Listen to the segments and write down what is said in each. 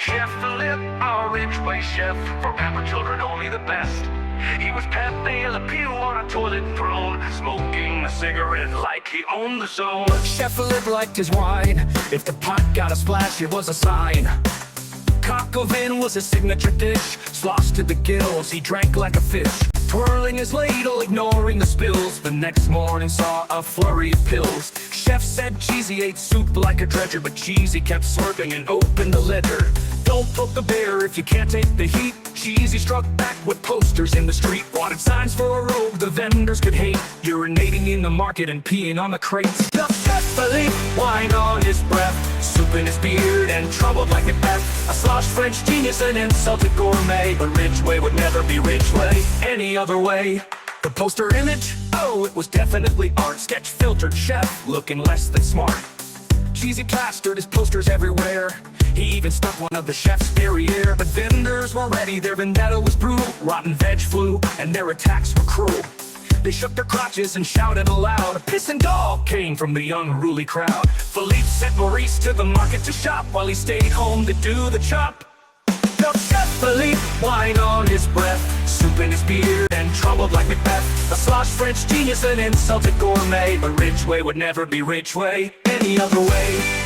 Chef Philippe, our rich-way chef, for pampered children only the best. He was Pepe Le Pew on a toilet throne, smoking a cigarette like he owned the zone. Chef Philippe liked his wine. If the pot got a splash, it was a sign. Coq au vin was his signature dish. Sloshed to the gills, he drank like a fish, twirling his ladle, ignoring the spills. The next morning saw a flurry of pills. Chef said Cheesy ate soup like a dredger, but Cheesy kept slurping and opened the ledger. Don't poke the bear if you can't take the heat. Cheesy struck back with posters in the street. Wanted signs for a robe the vendors could hate, urinating in the market and peeing on the crates. The Chef Philippe, wine on his breath, soup in his beard, and troubled like Macbeth. A sloshed French genius, an insulted gourmet, but Ridgway would never be Ridgway any other way. The poster image, oh, it was definitely art. Sketch filtered chef, looking less than smart. Cheesy plastered his posters everywhere. He even stuck one of the chef's derriere. But vendors were ready, their vendetta was brutal. Rotten veg flew, and their attacks were cruel. They shook their crotches and shouted aloud. A pissing dog came from the unruly crowd. Philippe sent Maurice to the market to shop, while he stayed home to do the chop. Now Chef Philippe, wine on his breath, soup in his beard, and troubled like Macbeth. A sloshed French genius, an insulted gourmet, but Ridgway would never be Ridgway any other way.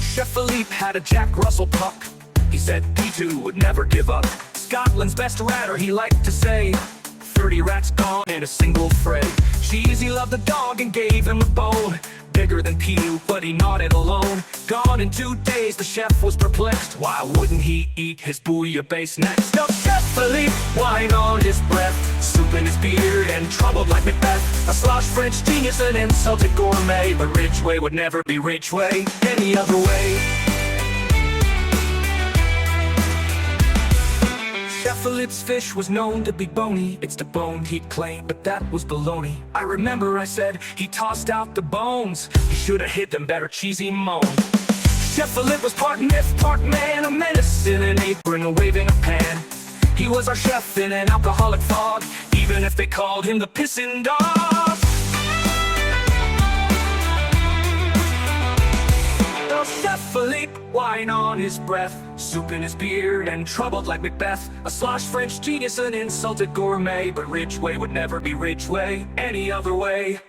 Chef Philippe had a Jack Russell puck. He said P2 would never give up. Scotland's best ratter, he liked to say. 30 rats gone in a single fray. Cheesy loved the dog and gave him a bone. Bigger than P2, but he nodded alone. Gone in 2 days, the chef was perplexed. Why wouldn't he eat his bouillabaisse next? Now Chef Philippe, wine on his breath, soup in his beard, and troubled like Macbeth. A sloshed French genius, an insulted gourmet, but Ridgway would never be Ridgway any other way. Chef Philippe's fish was known to be bony. It's the bone he'd claim, but that was baloney. I remember I said he tossed out the bones. He should have hid them better, Cheesy moaned. Chef Philippe was part myth, part man, a menace in an apron and waving a pan. He was our chef in an alcoholic fog, even if they called him the pissing dog. Chef Philippe, wine on his breath, soup in his beard, and troubled like Macbeth. A sloshed French genius, an insulted gourmet, but Ridgway would never be Ridgway any other way.